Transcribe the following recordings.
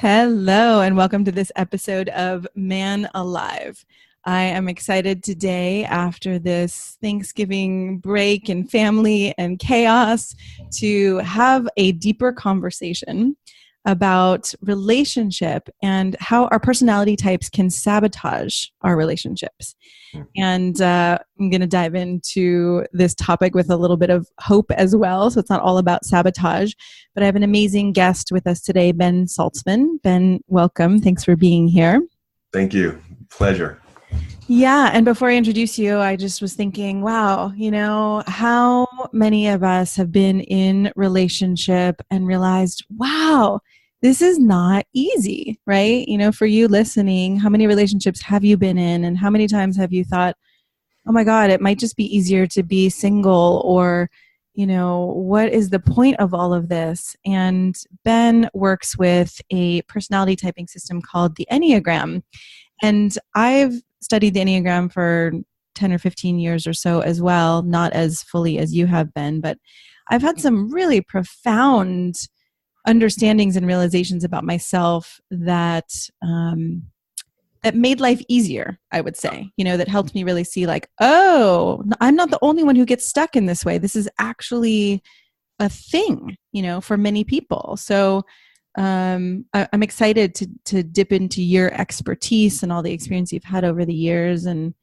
Hello, and welcome to this episode of Man Alive. I am excited today after this Thanksgiving break and family and chaos to have a deeper conversation about relationship and how our personality types can sabotage our relationships. And I'm going to dive into this topic with a little bit of hope as well. So it's not all about sabotage, but I have an amazing guest with us today, Ben Saltzman. Ben, welcome. Thanks for being here. Thank you. Pleasure. Yeah. And before I introduce you, I just was thinking, wow, how many of us have been in relationship and realized, wow, this is not easy, right? For you listening, how many relationships have you been in, and how many times have you thought, oh my God, it might just be easier to be single, or, what is the point of all of this? And Ben works with a personality typing system called the Enneagram. And I've studied the Enneagram for 10 or 15 years or so as well, not as fully as you have been, but I've had some really profound understandings and realizations about myself that that made life easier, I would say, that helped me really see like, oh, I'm not the only one who gets stuck in this way. This is actually a thing, for many people. So I'm excited to dip into your expertise and all the experience you've had over the years and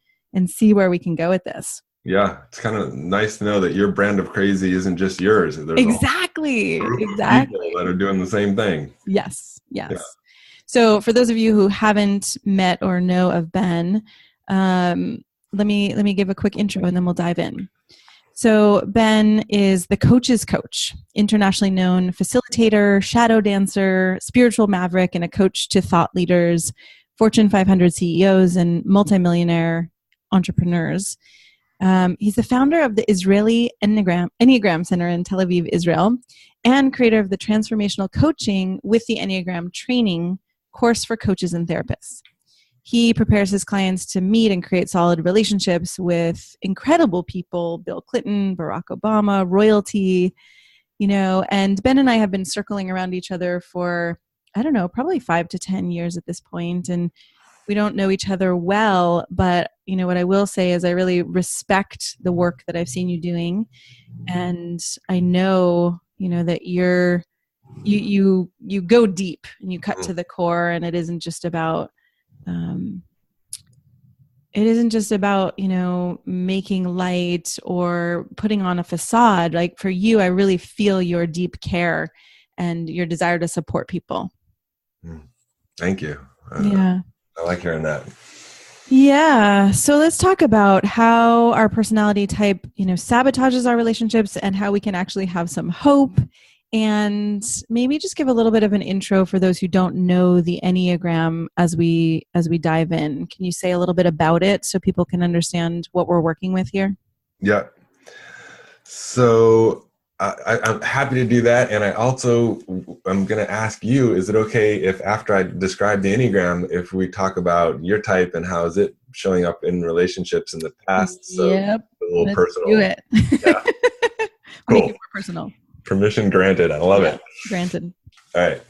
see where we can go with this. Yeah, it's kind of nice to know that your brand of crazy isn't just yours. There's Exactly. a group of people that are doing the same thing. Yes. Yeah. So for those of you who haven't met or know of Ben, let me give a quick intro and then we'll dive in. So Ben is the coach's coach, internationally known facilitator, shadow dancer, spiritual maverick, and a coach to thought leaders, Fortune 500 CEOs, and multimillionaire entrepreneurs. He's the founder of the Israeli Enneagram Center in Tel Aviv, Israel, and creator of the transformational coaching with the Enneagram training course for coaches and therapists. He prepares his clients to meet and create solid relationships with incredible people, Bill Clinton, Barack Obama, royalty, and Ben and I have been circling around each other for, I don't know, probably 5 to 10 years at this point. And we don't know each other well, but what I will say is I really respect the work that I've seen you doing. And I know, that you go deep and you cut to the core, and it isn't just about making light or putting on a facade. Like for you, I really feel your deep care and your desire to support people. Thank you. Yeah. I like hearing that. Yeah. So let's talk about how our personality type, sabotages our relationships and how we can actually have some hope. And maybe just give a little bit of an intro for those who don't know the Enneagram as we dive in. Can you say a little bit about it so people can understand what we're working with here? Yeah. So I'm happy to do that. And I'm going to ask you, is it okay if after I describe the Enneagram, if we talk about your type and how is it showing up in relationships in the past? So yep. A little Let's personal. Do it. Yeah. Cool. Make it more personal. Permission granted. I love it. Granted. All right.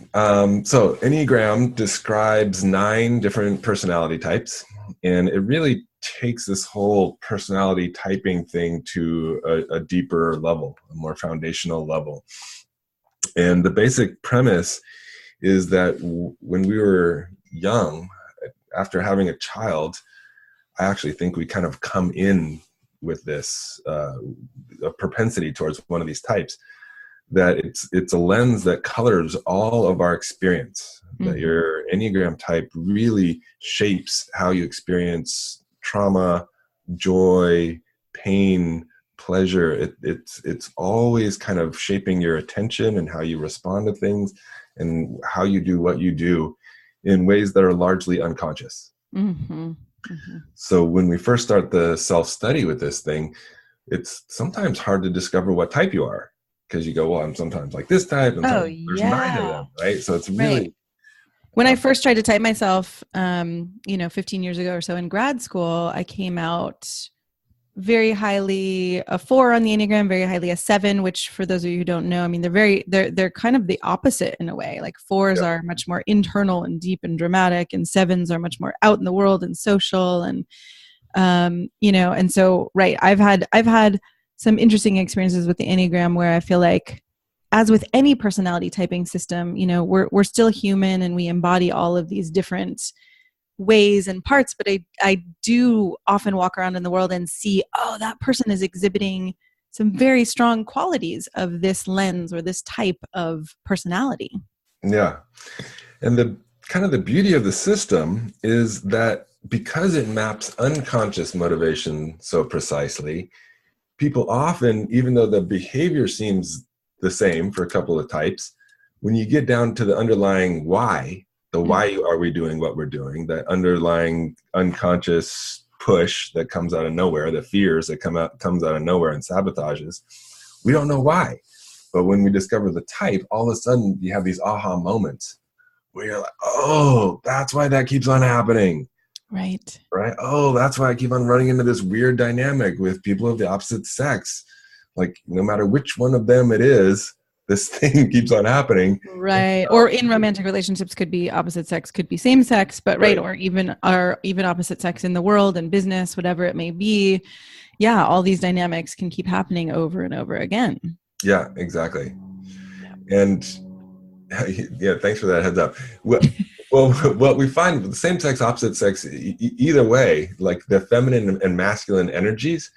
So Enneagram describes 9 different personality types, and it really takes this whole personality typing thing to a deeper level, a more foundational level. And the basic premise is that when we were young, after having a child, I actually think we kind of come in with this a propensity towards one of these types. That it's a lens that colors all of our experience. That your Enneagram type really shapes how you experience trauma, joy, pain, pleasure. It's always kind of shaping your attention and how you respond to things and how you do what you do in ways that are largely unconscious. So when we first start the self-study with this thing, it's sometimes hard to discover what type you are. Because you go, well, I'm sometimes like this type, and there's 9 of them, right? So it's really... Right. When I first tried to type myself, 15 years ago or so in grad school, I came out very highly a 4 on the Enneagram, very highly a 7, which for those of you who don't know, I mean, they're kind of the opposite in a way. Like 4s are much more internal and deep and dramatic, and 7s are much more out in the world and social. And, and so, right. I've had some interesting experiences with the Enneagram where I feel like, as with any personality typing system, we're still human and we embody all of these different ways and parts, but I do often walk around in the world and see, oh, that person is exhibiting some very strong qualities of this lens or this type of personality. Yeah. And the beauty of the system is that because it maps unconscious motivation so precisely, people often, even though the behavior seems the same for a couple of types, when you get down to the underlying why, why are we doing what we're doing, that underlying unconscious push that comes out of nowhere, the fears that comes out of nowhere and sabotages, we don't know why. But when we discover the type, all of a sudden you have these aha moments where you're like, oh, that's why that keeps on happening. Right. Oh, that's why I keep on running into this weird dynamic with people of the opposite sex. Like, no matter which one of them it is, this thing keeps on happening. Right. Or in romantic relationships, could be opposite sex, could be same sex, but right. Or even opposite sex in the world and business, whatever it may be. Yeah. All these dynamics can keep happening over and over again. Yeah, exactly. And yeah, thanks for that heads up. Well, what we find with the same sex, opposite sex, either way, like the feminine and masculine energies,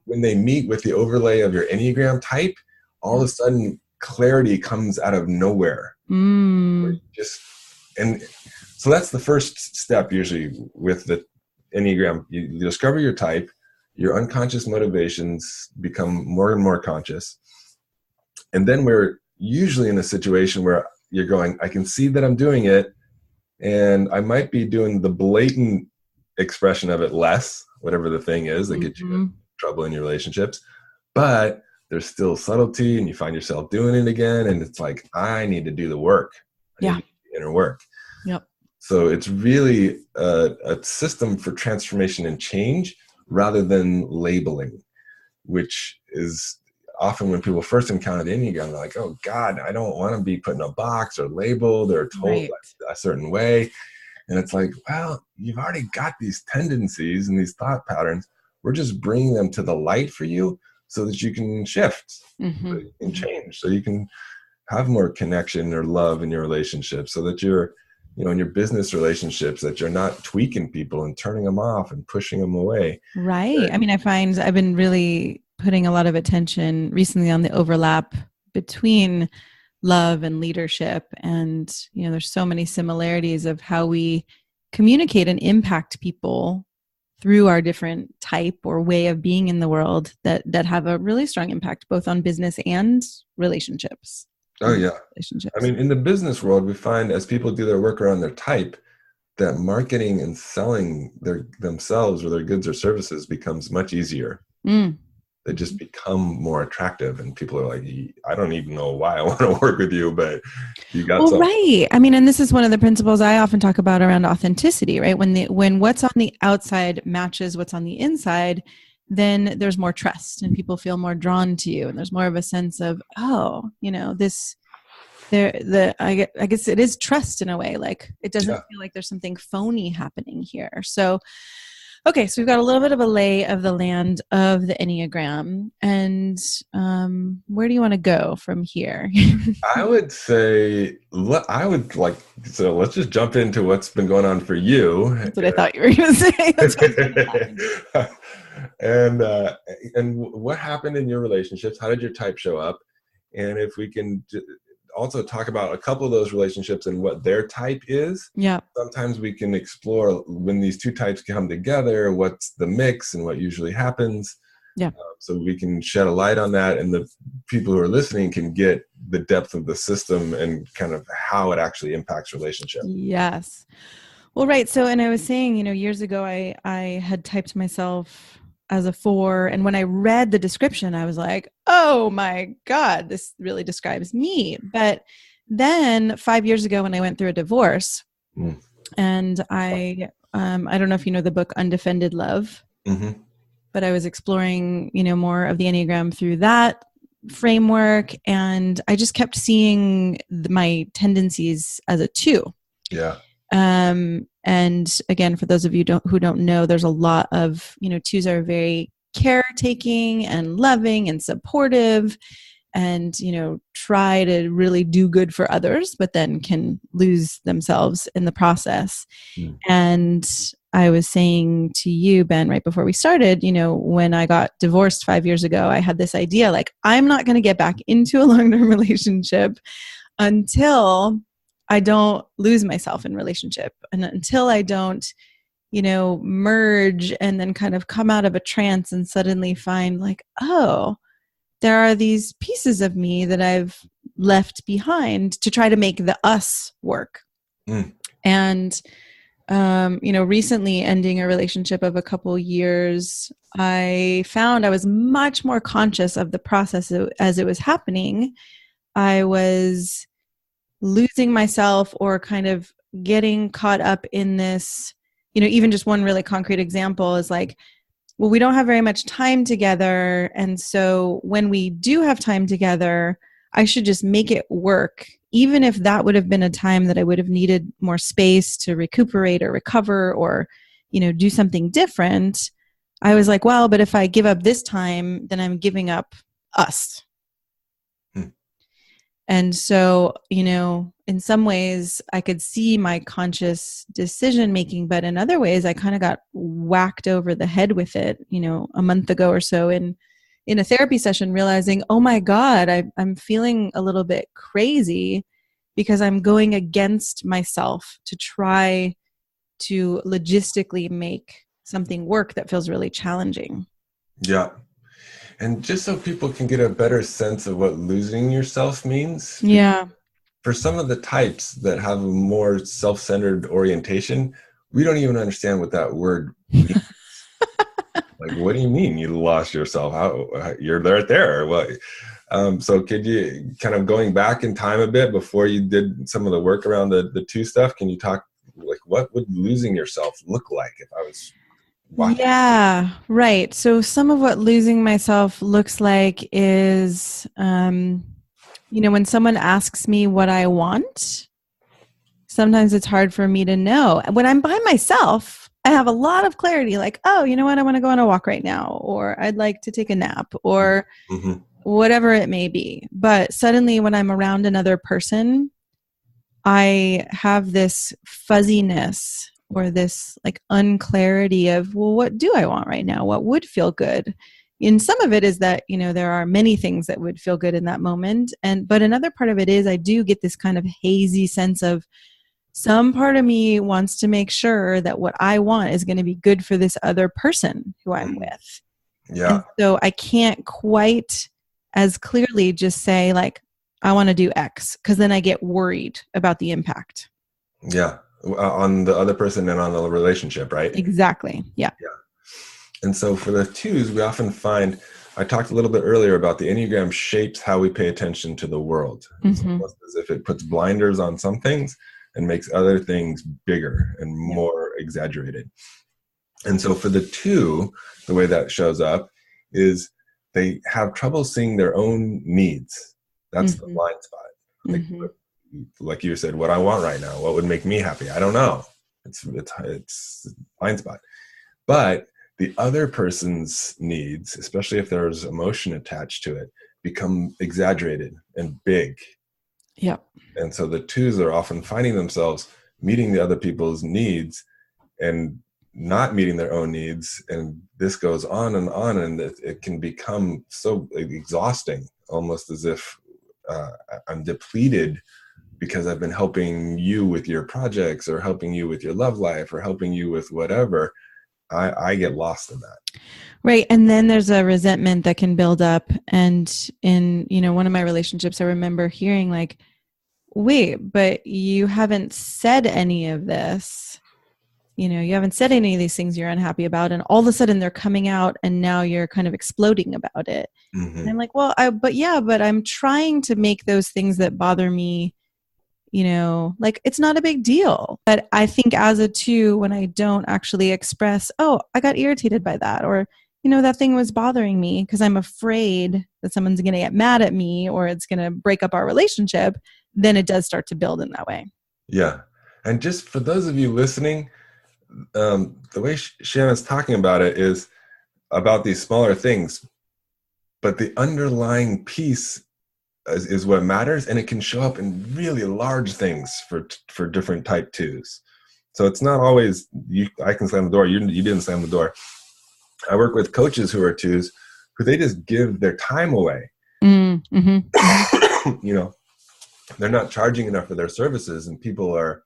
when they meet with the overlay of your Enneagram type, all of a sudden clarity comes out of nowhere. And so that's the first step usually with the Enneagram. You discover your type, your unconscious motivations become more and more conscious. And then we're usually in a situation where you're going, I can see that I'm doing it, and I might be doing the blatant expression of it less, whatever the thing is that gets you in trouble in your relationships. But there's still subtlety, and you find yourself doing it again. And it's like, I need to do the work. I need to do the inner work. Yep. So it's really a system for transformation and change rather than labeling, which is often when people first encounter the Enneagram, they're like, oh God, I don't want to be put in a box or labeled or told a certain way. And it's like, well, you've already got these tendencies and these thought patterns. We're just bringing them to the light for you so that you can shift, so you can change, so you can have more connection or love in your relationships, so that you're, in your business relationships, that you're not tweaking people and turning them off and pushing them away. Right. I mean, I find I've been really putting a lot of attention recently on the overlap between love and leadership. And, there's so many similarities of how we communicate and impact people through our different type or way of being in the world that have a really strong impact both on business and relationships. Oh, yeah. I mean, in the business world, we find as people do their work around their type, that marketing and selling themselves or their goods or services becomes much easier. They just become more attractive, and people are like, I don't even know why I want to work with you, but you got something. Right. I mean, and this is one of the principles I often talk about around authenticity, right? When what's on the outside matches what's on the inside, then there's more trust and people feel more drawn to you. And there's more of a sense of, I guess it is trust in a way. Like it doesn't feel like there's something phony happening here. So, okay, so we've got a little bit of a lay of the land of the Enneagram. And where do you want to go from here? I would say, so let's just jump into what's been going on for you. That's what I thought you were going to say. And what happened in your relationships? How did your type show up? And if we can also talk about a couple of those relationships and what their type is. Yeah. Sometimes we can explore when these two types come together, what's the mix and what usually happens. Yeah. So we can shed a light on that, and the people who are listening can get the depth of the system and kind of how it actually impacts relationship. Yes. Well, right. So, and I was saying, years ago, I had typed myself as a 4. And when I read the description, I was like, oh my God, this really describes me. But then 5 years ago, when I went through a divorce, and I don't know if you know the book Undefended Love. but I was exploring, more of the Enneagram through that framework. And I just kept seeing my tendencies as a 2. Yeah. And again, for those of you who don't know, there's a lot of, 2s are very caretaking and loving and supportive and, try to really do good for others, but then can lose themselves in the process. Mm. And I was saying to you, Ben, right before we started, when I got divorced 5 years ago, I had this idea, like, I'm not going to get back into a long-term relationship until I don't lose myself in relationship, and until I don't, merge and then kind of come out of a trance and suddenly find like, oh, there are these pieces of me that I've left behind to try to make the us work. Mm. And, recently ending a relationship of a couple years, I found I was much more conscious of the process as it was happening. I was losing myself or kind of getting caught up in this, even just one really concrete example is like, well, we don't have very much time together. And so when we do have time together, I should just make it work, even if that would have been a time that I would have needed more space to recuperate or recover or, do something different. I was like, well, but if I give up this time, then I'm giving up us. And so, in some ways I could see my conscious decision making, but in other ways I kind of got whacked over the head with it, a month ago or so in a therapy session, realizing, oh my God, I'm feeling a little bit crazy because I'm going against myself to try to logistically make something work that feels really challenging. Yeah. And just so people can get a better sense of what losing yourself means. Yeah. For some of the types that have a more self-centered orientation, we don't even understand what that word means. Like, what do you mean you lost yourself? How you're right there? What? So could you, kind of going back in time a bit before you did some of the work around the 2 stuff, can you talk, like, what would losing yourself look like if I was watching? Yeah, right. So some of what losing myself looks like is, when someone asks me what I want, sometimes it's hard for me to know. When I'm by myself, I have a lot of clarity, like, oh, you know what? I want to go on a walk right now, or I'd like to take a nap, or whatever it may be. But suddenly when I'm around another person, I have this fuzziness or this like unclarity of, well, what do I want right now? What would feel good? And some of it is that, there are many things that would feel good in that moment. But another part of it is I do get this kind of hazy sense of some part of me wants to make sure that what I want is going to be good for this other person who I'm with. Yeah. And so I can't quite as clearly just say like, I want to do X, because then I get worried about the impact. Yeah. On the other person and on the relationship, right? Exactly. Yeah. Yeah. And so for the 2s, we often find, I talked a little bit earlier about the Enneagram shapes how we pay attention to the world. It's almost as if it puts blinders on some things and makes other things bigger and more exaggerated. And so for the 2, the way that shows up is they have trouble seeing their own needs. That's the blind spot. Like you said, what I want right now, what would make me happy? I don't know. It's blind spot. But the other person's needs, especially if there's emotion attached to it, become exaggerated and big. Yep. And so the 2s are often finding themselves meeting the other people's needs and not meeting their own needs. And this goes on, and it can become so exhausting, almost as if I'm depleted because I've been helping you with your projects or helping you with your love life or helping you with whatever. I get lost in that. Right. And then there's a resentment that can build up. And in, one of my relationships, I remember hearing like, wait, but you haven't said any of this. You haven't said any of these things you're unhappy about. And all of a sudden they're coming out and now you're kind of exploding about it. And I'm like, well, but I'm trying to make those things that bother me, like it's not a big deal. But I think as a 2, when I don't actually express, oh, I got irritated by that, or that thing was bothering me because I'm afraid that someone's going to get mad at me or it's going to break up our relationship, then it does start to build in that way. Yeah. And just for those of you listening, the way Shannon's talking about it is about these smaller things, but the underlying piece is what matters, and it can show up in really large things for different type 2s. So it's not always I can slam the door, you didn't slam the door. I work with coaches who are 2s who they just give their time away. Mm-hmm. They're not charging enough for their services, and people they're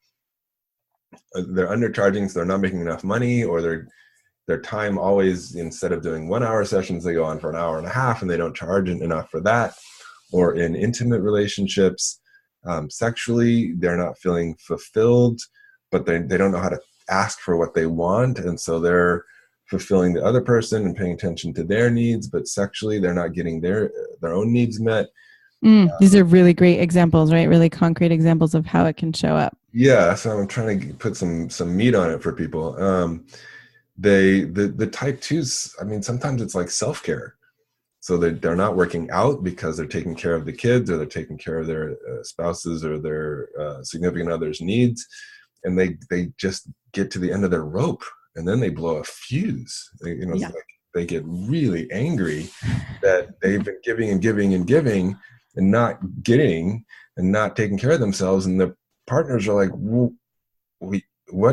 undercharging, so they're not making enough money, or their time always, instead of doing 1 hour sessions, they go on for an hour and a half, and they don't charge enough for that. Or in intimate relationships, sexually, they're not feeling fulfilled, but they don't know how to ask for what they want, and so they're fulfilling the other person and paying attention to their needs, but sexually they're not getting their own needs met. These are really great examples, right? Really concrete examples of how it can show up. Yeah, so I'm trying to put some meat on it for people. The type 2s, I mean, sometimes it's like self-care. So they're not working out because they're taking care of the kids, or they're taking care of their spouses or their significant other's needs. And they just get to the end of their rope, and then they blow a fuse. It's like they get really angry that they've been giving and giving and giving and not getting and not taking care of themselves. And the partners are like, why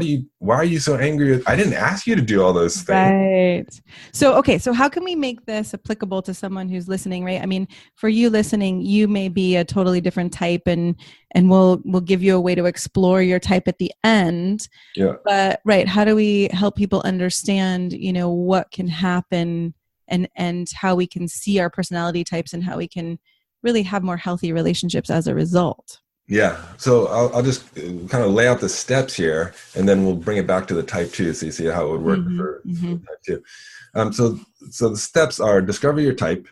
are you so angry? I didn't ask you to do all those things. Right. So how can we make this applicable to someone who's listening, right? I mean, for you listening, you may be a totally different type, and we'll give you a way to explore your type at the end. Yeah. But right, how do we help people understand, what can happen and how we can see our personality types and how we can really have more healthy relationships as a result? Yeah. So I'll just kind of lay out the steps here, and then we'll bring it back to the type 2 so you see how it would work for type 2. So the steps are: discover your type,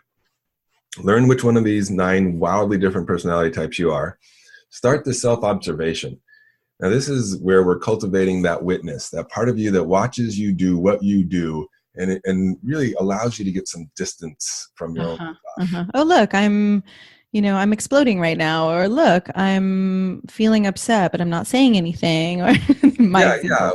learn which one of these 9 wildly different personality types you are, start the self-observation. Now, this is where we're cultivating that witness, that part of you that watches you do what you do, and really allows you to get some distance from your own stuff. Oh, look, I'm exploding right now, or look, I'm feeling upset, but I'm not saying anything. Or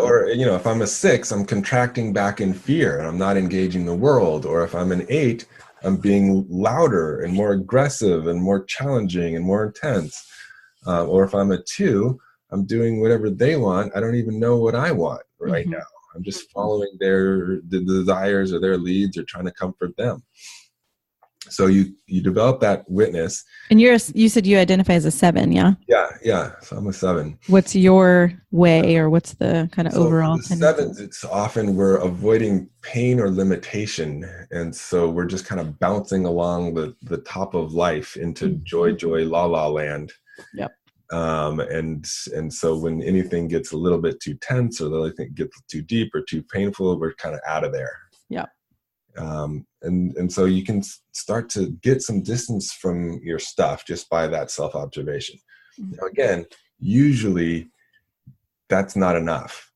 Or, if I'm a 6, I'm contracting back in fear and I'm not engaging the world. Or if I'm an 8, I'm being louder and more aggressive and more challenging and more intense. Or if I'm a 2, I'm doing whatever they want. I don't even know what I want right now. I'm just following the desires or their leads, or trying to comfort them. So you develop that witness. And you said you identify as a 7, yeah? Yeah. So I'm a 7. What's your way, or what's the kind of overall? For the 7s, it's often we're avoiding pain or limitation, and so we're just kind of bouncing along the top of life into joy, la la land. Yep. And so when anything gets a little bit too tense, or anything gets too deep or too painful, we're kind of out of there. Yep. And so you can start to get some distance from your stuff just by that self-observation. Now, again, usually that's not enough.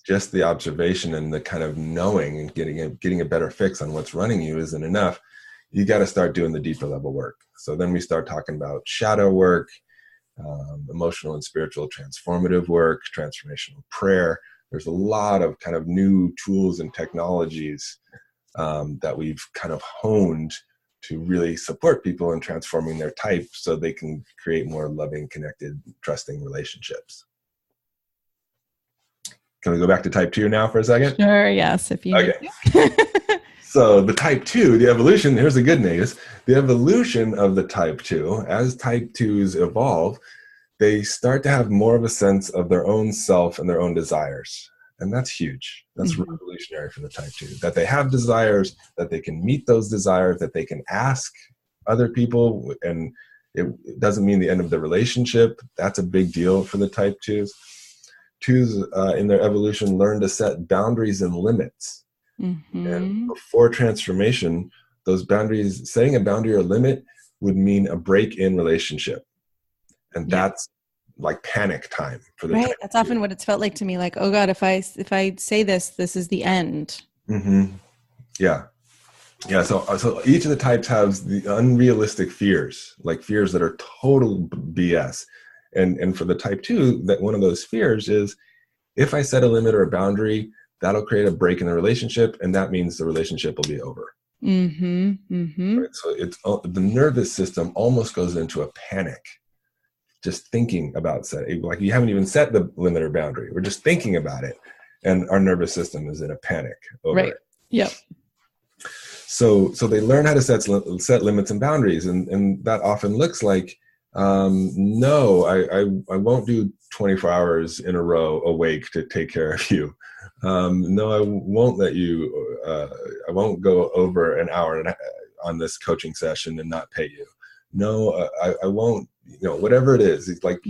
Just the observation and the kind of knowing and getting a better fix on what's running you isn't enough. You got to start doing the deeper level work. So then we start talking about shadow work, emotional and spiritual transformative work, transformational prayer. There's a lot of kind of new tools and technologies that we've kind of honed to really support people in transforming their type so they can create more loving, connected, trusting relationships. Can we go back to type 2 now for a second? Sure, yes, if you need to. So the type 2, the evolution, here's the good news. The evolution of the type 2, as type 2s evolve, they start to have more of a sense of their own self and their own desires. And that's huge. That's revolutionary for the type 2, that they have desires, that they can meet those desires, that they can ask other people, and it doesn't mean the end of the relationship. That's a big deal for the type 2s. 2s in their evolution learn to set boundaries and limits. And before transformation, those boundaries, setting a boundary or limit would mean a break in relationship. And that's like panic time for the type That's often what it's felt like to me. Like, oh God, if I say this is the end. Yeah. Yeah, so each of the types has the unrealistic fears, like fears that are total BS. And for the type 2, that one of those fears is, if I set a limit or a boundary, that'll create a break in the relationship, and that means the relationship will be over. Mm-hmm. Mm-hmm. Right? So it's the nervous system almost goes into a panic just thinking about setting. Like, you haven't even set the limit or boundary. We're just thinking about it, and our nervous system is in a panic over Right. it. Yep. So they learn how to set limits and boundaries, and that often looks like, no, I won't do 24 hours in a row awake to take care of you. No, I won't let you. I won't go over an hour on this coaching session and not pay you. No, I won't. Whatever it is, it's like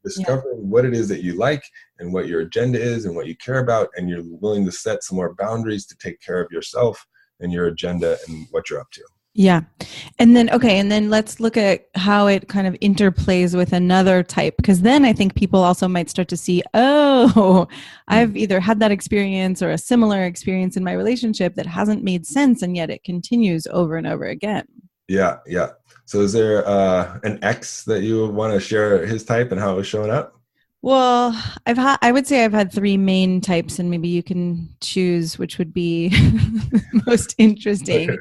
discovering what it is that you like and what your agenda is and what you care about, and you're willing to set some more boundaries to take care of yourself and your agenda and what you're up to. Yeah. And then let's look at how it kind of interplays with another type, because then I think people also might start to see, I've either had that experience or a similar experience in my relationship that hasn't made sense, and yet it continues over and over again. Yeah. So is there an X that you want to share his type and how it was showing up? Well, I would say I've had 3 main types, and maybe you can choose which would be most interesting.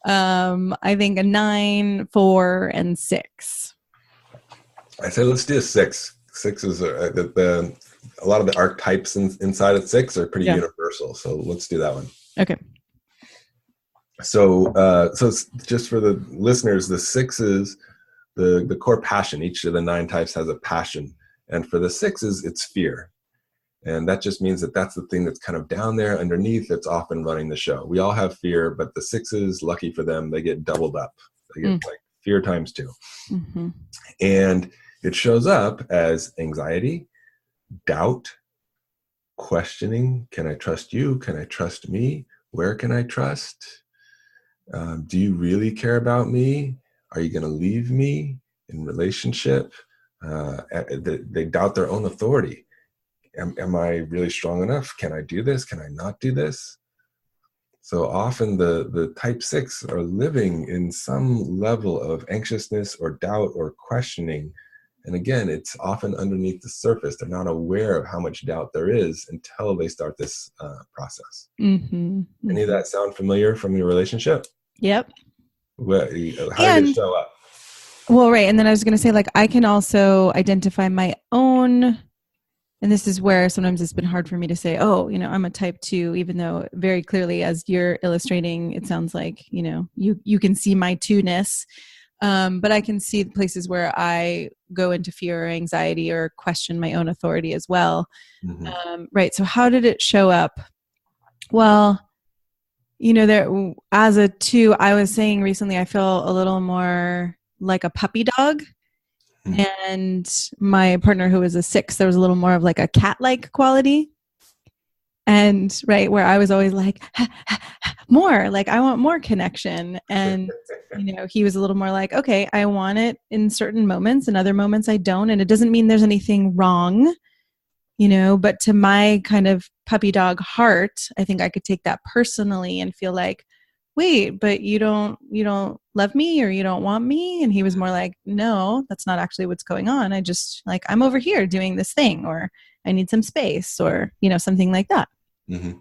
I think a 9, 4, and 6. I say let's do a 6. 6 is a lot of the archetypes inside of 6 are pretty universal. So let's do that one. Okay. So just for the listeners, the 6 is the core passion. Each of the 9 types has a passion. And for the 6s, it's fear. And that just means that that's the thing that's kind of down there underneath that's often running the show. We all have fear, but the 6s, lucky for them, they get doubled up. They get like fear times 2. Mm-hmm. And it shows up as anxiety, doubt, questioning. Can I trust you? Can I trust me? Where can I trust? Do you really care about me? Are you going to leave me in relationship? They doubt their own authority. Am I really strong enough? Can I do this? Can I not do this? So often the type 6 are living in some level of anxiousness or doubt or questioning. And again, it's often underneath the surface. They're not aware of how much doubt there is until they start this process. Mm-hmm. Any of that sound familiar from your relationship? Yep. How did it show up? Well, right. And then I was going to say, like, I can also identify my own, and this is where sometimes it's been hard for me to say, I'm a type 2, even though very clearly, as you're illustrating, it sounds like, you can see my 2-ness. But I can see the places where I go into fear or anxiety or question my own authority as well. Mm-hmm. Right. So how did it show up? Well, there, as a 2, I was saying recently, I feel a little more like a puppy dog. Mm-hmm. And my partner, who was a 6, there was a little more of like a cat-like quality. And right, where I was always like, more, like I want more connection. And, he was a little more like, okay, I want it in certain moments, and other moments I don't. And it doesn't mean there's anything wrong, but to my kind of puppy dog heart, I think I could take that personally and feel like, wait, but you don't love me, or you don't want me? And he was more like, no, that's not actually what's going on. I just I'm over here doing this thing, or I need some space, or, something like that. Mm-hmm.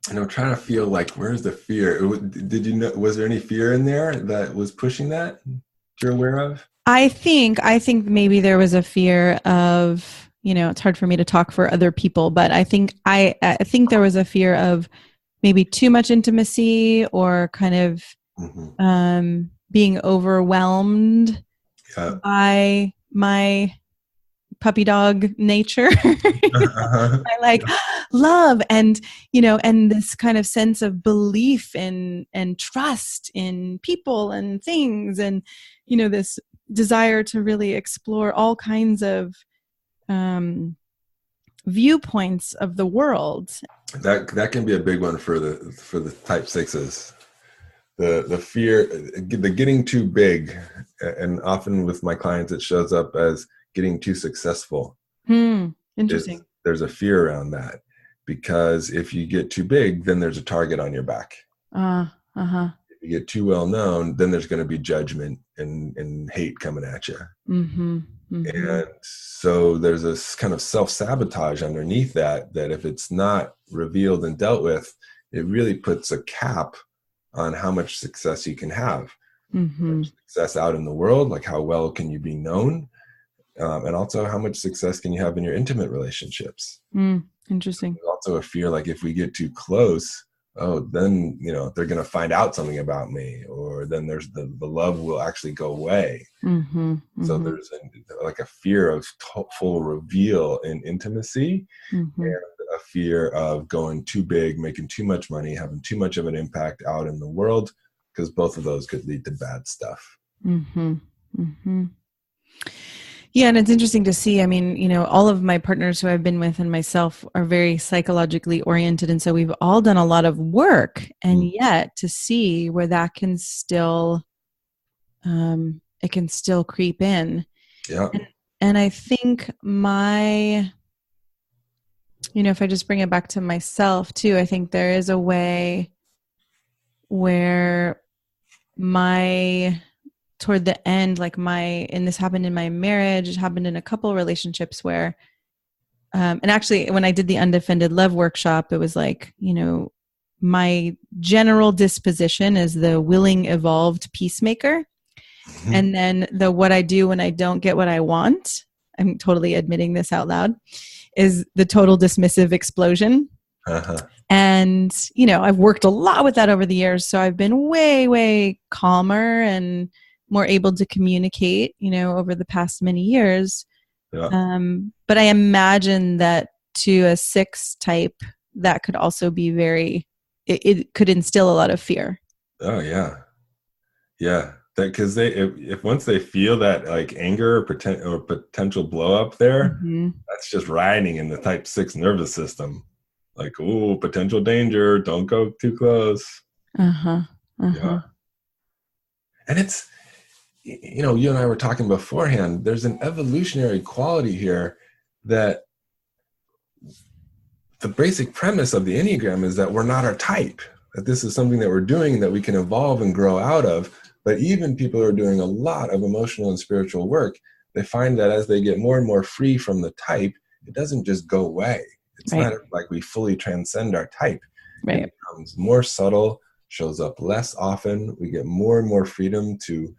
And I'm trying to feel like, where's the fear? Did you know, was there any fear in there that was pushing that you're aware of? I think maybe there was a fear of, it's hard for me to talk for other people, but I think there was a fear of maybe too much intimacy, or kind of being overwhelmed by my puppy dog nature. I love and this kind of sense of belief and trust in people and things, and this desire to really explore all kinds of viewpoints of the world. That can be a big one for the type 6s. The fear, the getting too big, and often with my clients it shows up as getting too successful. Interesting. There's a fear around that, because if you get too big, then there's a target on your back. Uh-huh. If you get too well known, then there's going to be judgment and hate coming at you. Mm-hmm. Mm-hmm. And so there's this kind of self-sabotage underneath that if it's not revealed and dealt with, it really puts a cap on how much success you can have. How Mm-hmm. much success out in the world, like how well can you be known? And also how much success can you have in your intimate relationships? Interesting. There's also a fear like if we get too close, oh, then they're going to find out something about me, or then there's the love will actually go away. Mm-hmm. So Mm-hmm. there's like a fear of full reveal in intimacy, Mm-hmm. and a fear of going too big, making too much money, having too much of an impact out in the world, because both of those could lead to bad stuff. Mm-hmm. Mm-hmm. Yeah, and it's interesting to see. I mean, all of my partners who I've been with and myself are very psychologically oriented. And so we've all done a lot of work. And yet to see where that can still, it can still creep in. Yeah. And I think if I just bring it back to myself too, I think there is a way where toward the end, and this happened in my marriage, it happened in a couple relationships where, and actually when I did the undefended love workshop, it was like, my general disposition is the willing, evolved peacemaker. Mm-hmm. And then what I do when I don't get what I want, I'm totally admitting this out loud, is the total dismissive explosion. Uh-huh. And, I've worked a lot with that over the years. So I've been way, way calmer and more able to communicate, over the past many years. Yeah. But I imagine that to a 6 type, that could also be it could instill a lot of fear. Oh yeah. Yeah. Because if once they feel that like anger or potential blow up there, Mm-hmm. that's just riding in the type 6 nervous system. Like, oh, potential danger. Don't go too close. Uh-huh. Uh-huh. Yeah. And it's, you and I were talking beforehand, there's an evolutionary quality here that the basic premise of the Enneagram is that we're not our type, that this is something that we're doing that we can evolve and grow out of. But even people who are doing a lot of emotional and spiritual work, they find that as they get more and more free from the type, it doesn't just go away. It's Right. not like we fully transcend our type. Right. It becomes more subtle, shows up less often. We get more and more freedom to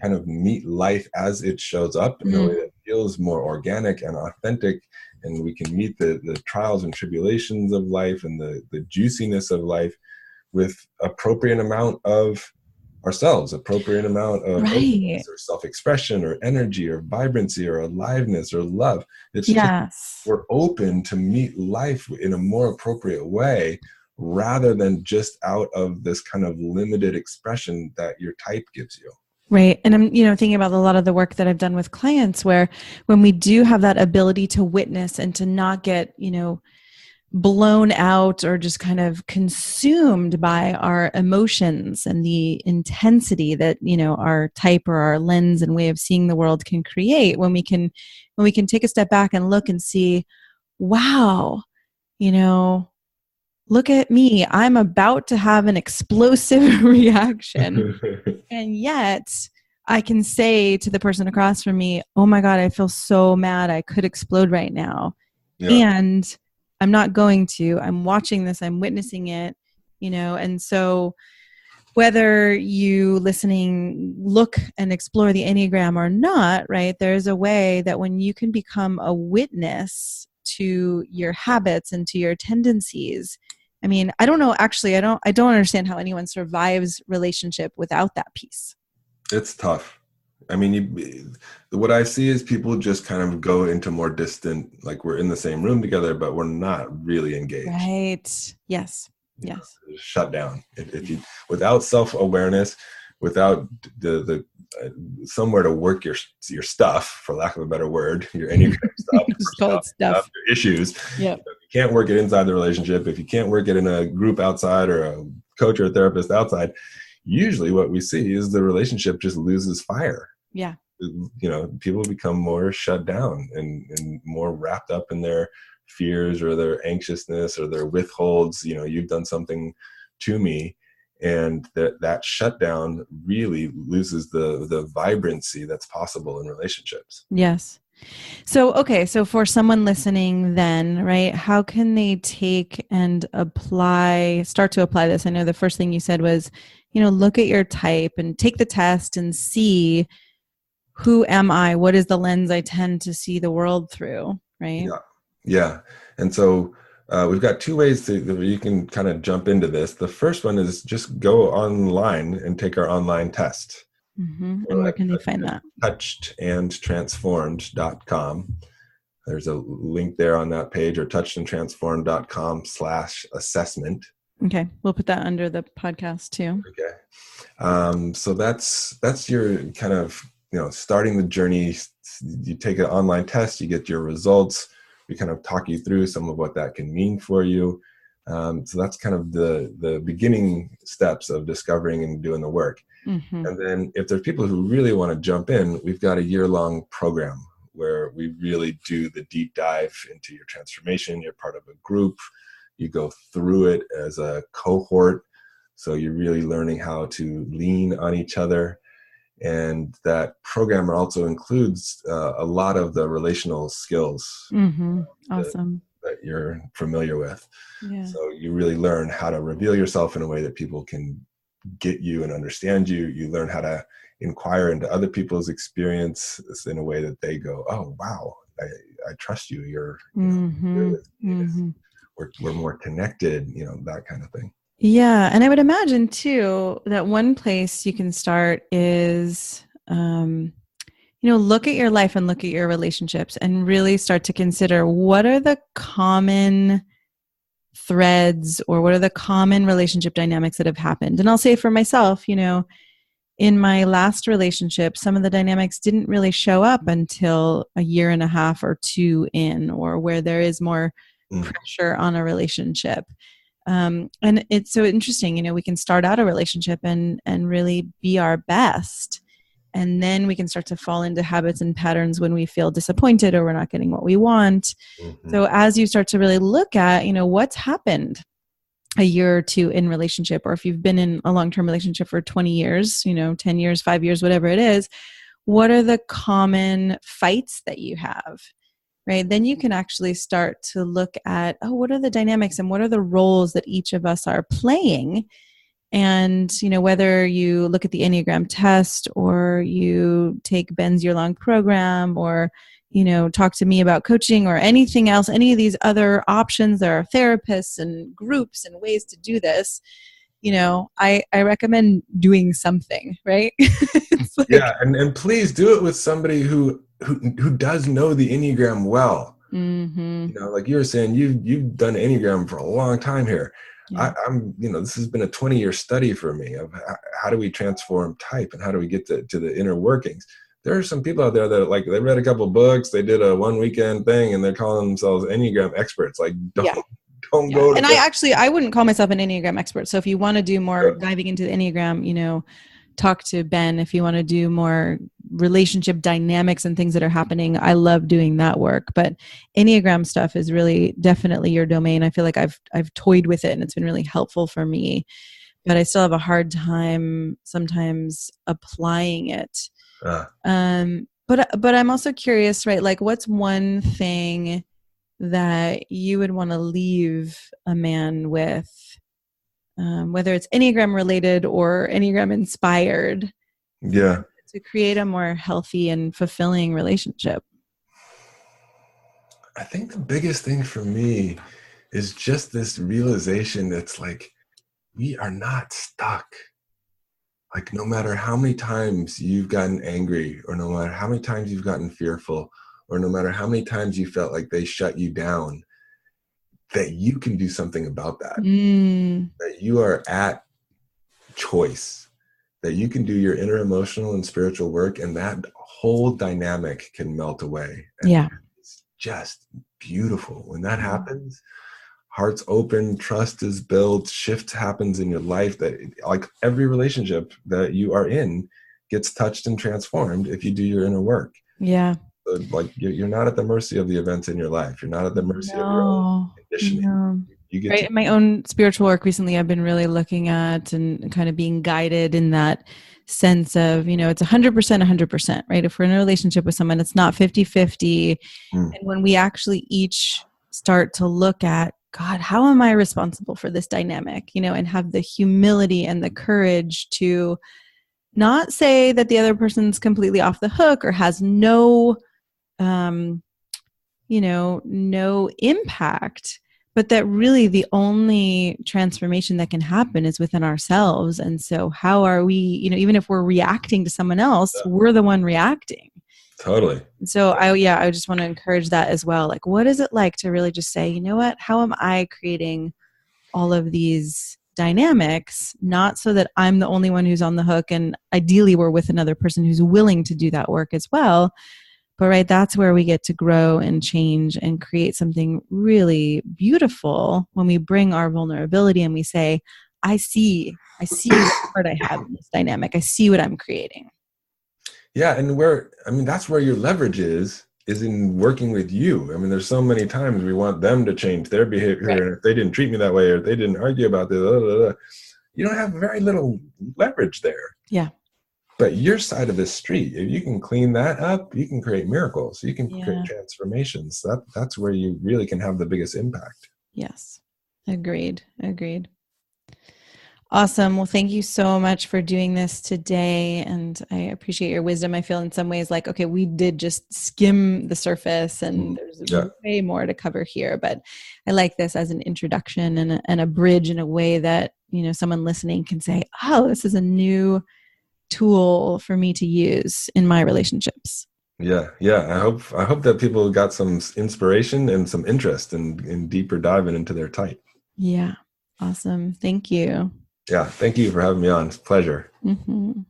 kind of meet life as it shows up in a way that feels more organic and authentic. And we can meet the trials and tribulations of life and the juiciness of life with appropriate amount of ourselves, appropriate amount of openness or self-expression or energy or vibrancy or aliveness or love. It's just we're open to meet life in a more appropriate way rather than just out of this kind of limited expression that your type gives you. Right. And I'm, thinking about a lot of the work that I've done with clients where when we do have that ability to witness and to not get, blown out or just kind of consumed by our emotions and the intensity that, our type or our lens and way of seeing the world can create, when we can take a step back and look and see, wow, look at me, I'm about to have an explosive reaction. And yet I can say to the person across from me, oh my God, I feel so mad. I could explode right now. Yeah. And I'm not going to. I'm watching this. I'm witnessing it, and so whether you listening look and explore the Enneagram or not, right, there's a way that when you can become a witness to your habits and to your tendencies. I mean, I don't know, actually, I don't understand how anyone survives relationship without that piece. It's tough. I mean, what I see is people just kind of go into more distant, like we're in the same room together, but we're not really engaged. Right. Yes. Yes. Shut down. If you, without self-awareness, without the somewhere to work your stuff, for lack of a better word, your Enneagram stuff, your issues. Yeah. If you can't work it inside the relationship, if you can't work it in a group outside or a coach or a therapist outside, usually what we see is the relationship just loses fire. Yeah. People become more shut down and more wrapped up in their fears or their anxiousness or their withholds. You've done something to me. And that shutdown really loses the vibrancy that's possible in relationships. Yes. So, okay. So for someone listening then, right, how can they take and start to apply this? I know the first thing you said was, look at your type and take the test and see, who am I? What is the lens I tend to see the world through? Right. Yeah. Yeah. And so we've got two ways that you can kind of jump into this. The first one is just go online and take our online test. Mm-hmm. And So where can they find that? touchedandtransformed.com. There's a link there on that page, or touchedandtransformed.com/assessment. Okay. We'll put that under the podcast too. Okay. So that's your kind of, starting the journey. You take an online test, you get your results. We kind of talk you through some of what that can mean for you. So that's kind of the beginning steps of discovering and doing the work. Mm-hmm. And then if there's people who really want to jump in, we've got a year-long program where we really do the deep dive into your transformation. You're part of a group. You go through it as a cohort. So you're really learning how to lean on each other. And that program also includes a lot of the relational skills Awesome. that you're familiar with. Yeah. So you really learn how to reveal yourself in a way that people can get you and understand you. You learn how to inquire into other people's experience in a way that they go, oh, wow, I trust you. You're with me. We're more connected, that kind of thing. Yeah. And I would imagine too, that one place you can start is, look at your life and look at your relationships and really start to consider, what are the common threads or what are the common relationship dynamics that have happened? And I'll say for myself, in my last relationship, some of the dynamics didn't really show up until a year and a half or two in, or where there is more pressure on a relationship. And it's so interesting, we can start out a relationship and really be our best. And then we can start to fall into habits and patterns when we feel disappointed or we're not getting what we want. Mm-hmm. So as you start to really look at, what's happened a year or two in relationship, or if you've been in a long-term relationship for 20 years, 10 years, 5 years, whatever it is, what are the common fights that you have? Right? Then you can actually start to look at, what are the dynamics and what are the roles that each of us are playing? And, whether you look at the Enneagram test or you take Ben's year-long program or, talk to me about coaching or anything else, any of these other options, there are therapists and groups and ways to do this. I recommend doing something, right? Yeah. And please do it with somebody who does know the Enneagram well. Mm-hmm. Like you were saying, you've done Enneagram for a long time here. Yeah. I'm this has been a 20-year study for me of how do we transform type and how do we get to the inner workings. There are some people out there that they read a couple books, they did a one weekend thing, and they're calling themselves Enneagram experts. Don't go to. And I wouldn't call myself an Enneagram expert. So if you want to do more diving into the Enneagram, talk to Ben. If you want to do more relationship dynamics and things that are happening, I love doing that work. But Enneagram stuff is really definitely your domain. I feel like I've toyed with it and it's been really helpful for me. But I still have a hard time sometimes applying it. But I'm also curious, right? Like, what's one thing that you would want to leave a man with, whether it's Enneagram related or Enneagram inspired, to create a more healthy and fulfilling relationship? I think the biggest thing for me is just this realization that's we are not stuck. No matter how many times you've gotten angry, or no matter how many times you've gotten fearful, or no matter how many times you felt like they shut you down, that you can do something about that. That you are at choice, that you can do your inner emotional and spiritual work, and that whole dynamic can melt away. And it's just beautiful. When that happens, hearts open, trust is built, shift happens in your life, that every relationship that you are in gets touched and transformed if you do your inner work. Yeah. So you're not at the mercy of the events in your life. You're not at the mercy of your own conditioning. You get Right. to, In my own spiritual work recently, I've been really looking at and kind of being guided in that sense of, it's 100%, 100%, right? If we're in a relationship with someone, it's not 50-50. mm, And when we actually each start to look at, God, how am I responsible for this dynamic, and have the humility and the courage to not say that the other person's completely off the hook or has um, no impact, but that really the only transformation that can happen is within ourselves. And so how are we, even if we're reacting to someone else, we're the one reacting. totally. And so I just want to encourage that as well. Like, what is it like to really just say, you know what, how am I creating all of these dynamics, not so that I'm the only one who's on the hook, and ideally we're with another person who's willing to do that work as well. But right, that's where we get to grow and change and create something really beautiful when we bring our vulnerability and we say, I see what part I have in this dynamic. I see what I'm creating. Yeah, and that's where your leverage is in working with you. I mean, there's so many times we want them to change their behavior, Right. and if they didn't treat me that way, or if they didn't argue about this, blah, blah, blah, you don't have very little leverage there. Yeah. But your side of the street, if you can clean that up, you can create miracles. You can create Yeah. transformations. That's where you really can have the biggest impact. Yes. Agreed. Awesome. Well, thank you so much for doing this today. And I appreciate your wisdom. I feel in some ways like, okay, we did just skim the surface and there's way more to cover here. But I like this as an introduction and a bridge in a way that, someone listening can say, oh, this is a new tool for me to use in my relationships. Yeah. I hope that people got some inspiration and some interest in deeper diving into their type. Yeah. Awesome. Thank you. Yeah. Thank you for having me on. It's a pleasure. Mm-hmm.